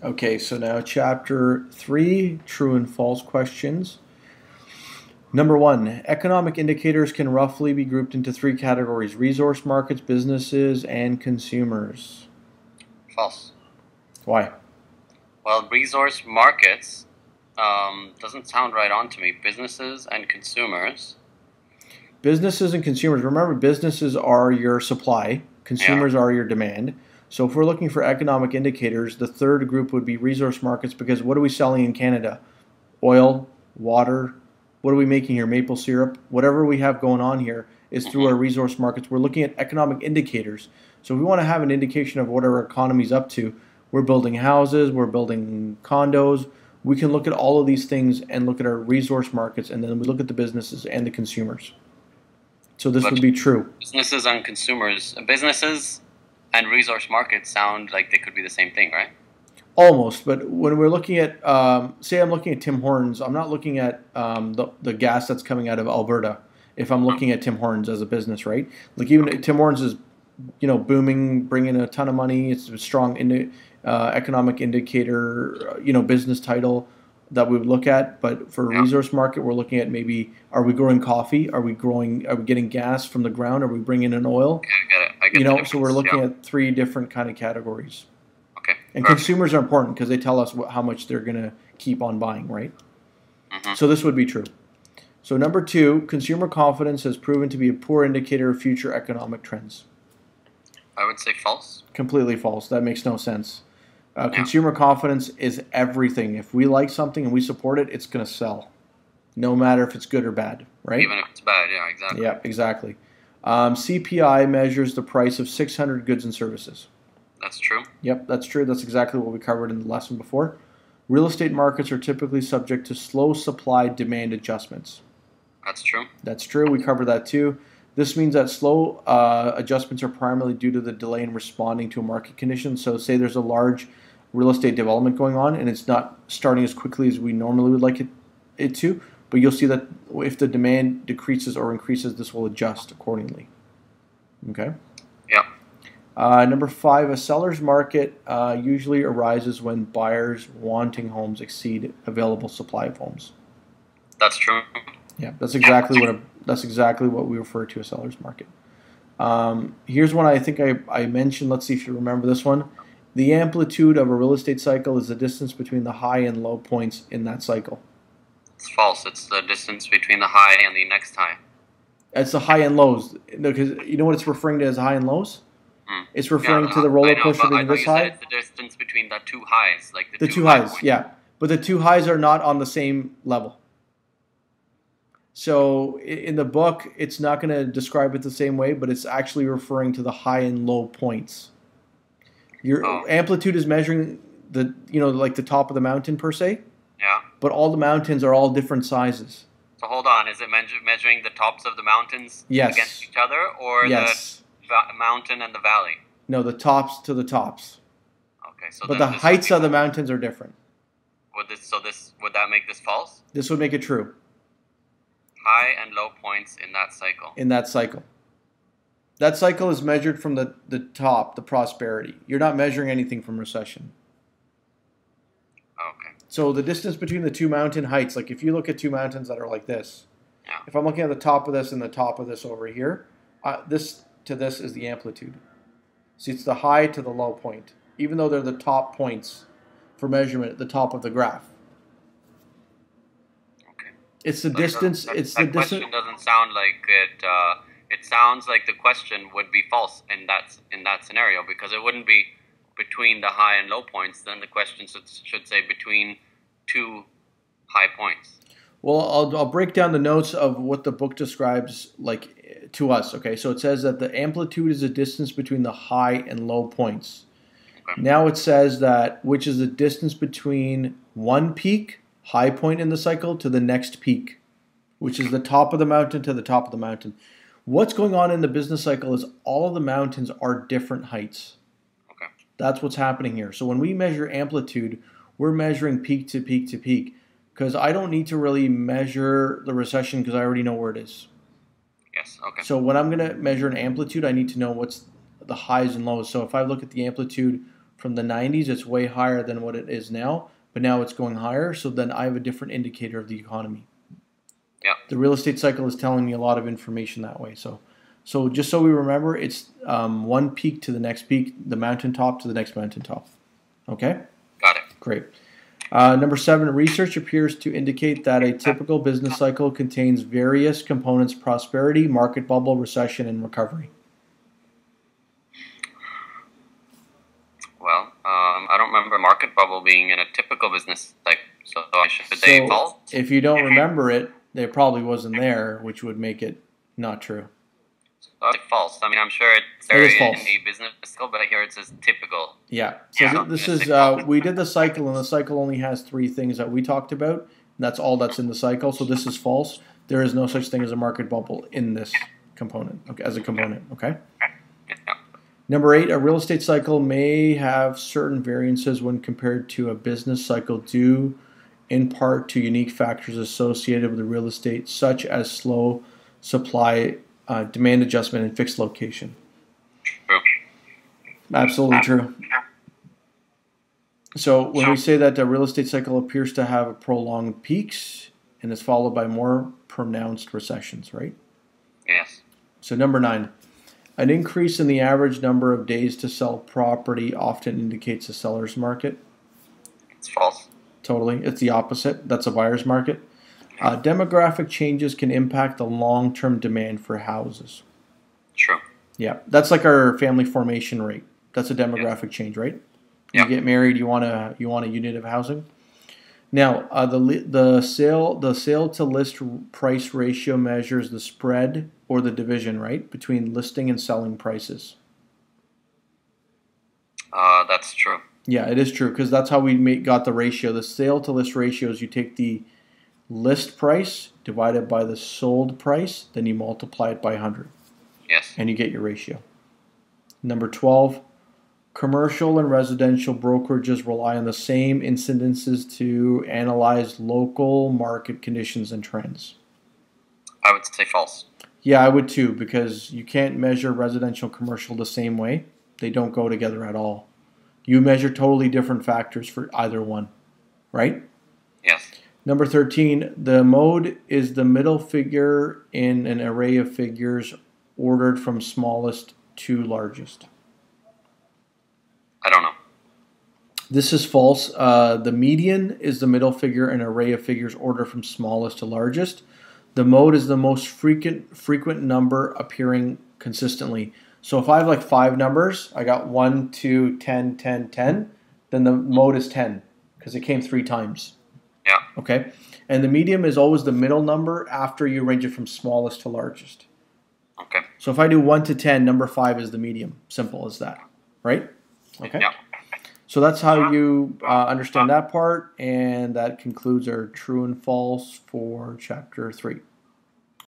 Okay, so now chapter 3, true and false questions. Number 1, economic indicators can roughly be grouped into 3 categories: resource markets, businesses, and consumers. False. Why? Well, resource markets doesn't sound right on to me. Businesses and consumers. Businesses and consumers. Remember, businesses are your supply, consumers are your demand. So if we're looking for economic indicators, the third group would be resource markets, because what are we selling in Canada? Oil, water. What are we making here? Maple syrup. Whatever we have going on here is through our resource markets. We're looking at economic indicators. So if we want to have an indication of what our economy's up to, we're building houses, we're building condos. We can look at all of these things and look at our resource markets, and then we look at the businesses and the consumers. So this would be true. Businesses and consumers. Businesses and resource markets sound like they could be the same thing, right? Almost, but when we're looking at, say I'm looking at Tim Hortons, I'm not looking at the gas that's coming out of Alberta if I'm looking at Tim Hortons as a business, right? Like even Tim Hortons is, booming, bringing a ton of money. It's a strong economic indicator, business title that we would look at. But for a resource market, we're looking at maybe, are we growing coffee? Are we getting gas from the ground? Are we bringing in oil? Okay, I get it. So we're looking at 3 different kind of categories. Okay. And consumers are important because they tell us how much they're going to keep on buying, right? So this would be true. So number 2, consumer confidence has proven to be a poor indicator of future economic trends. I would say false. Completely false. That makes no sense. Consumer confidence is everything. If we like something and we support it, it's going to sell, no matter if it's good or bad, right? Even if it's bad, yeah, exactly. Yeah, exactly. CPI measures the price of 600 goods and services. That's true. Yep, that's true. That's exactly what we covered in the lesson before. Real estate markets are typically subject to slow supply-demand adjustments. That's true. That's true. We covered that too. This means that slow adjustments are primarily due to the delay in responding to a market condition. So say there's a large real estate development going on and it's not starting as quickly as we normally would like it to, but you'll see that if the demand decreases or increases, this will adjust accordingly. Okay? Yeah. Number 5, a seller's market usually arises when buyers wanting homes exceed available supply of homes. That's true. Yeah, that's exactly what we refer to as seller's market. Here's one I think I mentioned. Let's see if you remember this one. The amplitude of a real estate cycle is the distance between the high and low points in that cycle. It's false. It's the distance between the high and the next high. It's the high and lows. Because you know what it's referring to as high and lows? It's referring to the roller coaster being this high. It's the distance between the 2 highs, like the two highs, yeah. But the 2 highs are not on the same level. So in the book, it's not going to describe it the same way, but it's actually referring to the high and low points. Your amplitude is measuring like the top of the mountain per se. Yeah. But all the mountains are all different sizes. So hold on, is it measuring the tops of the mountains against each other, or the mountain and the valley? No, the tops to the tops. Okay, so but the heights of the mountains are different. Would that make this false? This would make it true. High and low points in that cycle. In that cycle. That cycle is measured from the top, the prosperity. You're not measuring anything from recession. Okay. So the distance between the 2 mountain heights, like if you look at 2 mountains that are like this, if I'm looking at the top of this and the top of this over here, this to this is the amplitude. See, it's the high to the low point, even though they're the top points for measurement at the top of the graph. It's the distance. That question doesn't sound like it. It sounds like the question would be false in that scenario, because it wouldn't be between the high and low points. Then the question should say between 2 high points. Well, I'll break down the notes of what the book describes like to us. Okay, so it says that the amplitude is the distance between the high and low points. Okay. Now it says that which is the distance between one peak, high point in the cycle, to the next peak, which is the top of the mountain to the top of the mountain. What's going on in the business cycle is all of the mountains are different heights. Okay. That's what's happening here. So when we measure amplitude, we're measuring peak to peak to peak, because I don't need to really measure the recession because I already know where it is. Yes, okay. So when I'm going to measure an amplitude, I need to know what's the highs and lows. So if I look at the amplitude from the 90s, it's way higher than what it is now, but now it's going higher, so then I have a different indicator of the economy. Yeah. The real estate cycle is telling me a lot of information that way. So just so we remember, it's one peak to the next peak, the mountaintop to the next mountaintop. Okay? Got it. Great. Number 7, research appears to indicate that a typical business cycle contains various components: prosperity, market bubble, recession, and recovery. Well, I don't remember market bubble being in a typical business cycle, so I should say false. If you don't remember it, it probably wasn't there, which would make it not true. False. I mean, I'm sure it's there in the business cycle, but here it says typical. Yeah. So this is, we did the cycle, and the cycle only has 3 things that we talked about. And that's all that's in the cycle. So this is false. There is no such thing as a market bubble in this component, okay, as a component. Okay. Yeah. Number 8, a real estate cycle may have certain variances when compared to a business cycle due in part to unique factors associated with the real estate, such as slow supply, demand adjustment, and fixed location. True. Absolutely true. So when we say that the real estate cycle appears to have prolonged peaks and is followed by more pronounced recessions, right? Yes. So number 9, an increase in the average number of days to sell property often indicates a seller's market. It's false. Totally. It's the opposite. That's a buyer's market. Demographic changes can impact the long-term demand for houses. True. Yeah, that's like our family formation rate. That's a demographic change, right? You get married, you want a unit of housing. Now, the sale to list price ratio measures the spread or the division, right, between listing and selling prices. That's true. Yeah, it is true, because that's how we got the ratio. The sale to list ratio is you take the list price divided by the sold price, then you multiply it by 100. Yes. And you get your ratio. Number 12, commercial and residential brokerages rely on the same incidences to analyze local market conditions and trends. I would say false. Yeah, I would too, because you can't measure residential and commercial the same way. They don't go together at all. You measure totally different factors for either one, right? Yes. Number 13, the mode is the middle figure in an array of figures ordered from smallest to largest. I don't know. This is false. The median is the middle figure in an array of figures ordered from smallest to largest. The mode is the most frequent number appearing consistently. So if I have like 5 numbers, I got 1, 2, 10, 10, 10, then the mode is 10 because it came 3 times. Yeah. Okay. And the median is always the middle number after you arrange it from smallest to largest. Okay. So if I do 1 to 10, number 5 is the medium. Simple as that. Right? Okay. Yeah. So that's how you understand that part, and that concludes our true and false for chapter 3.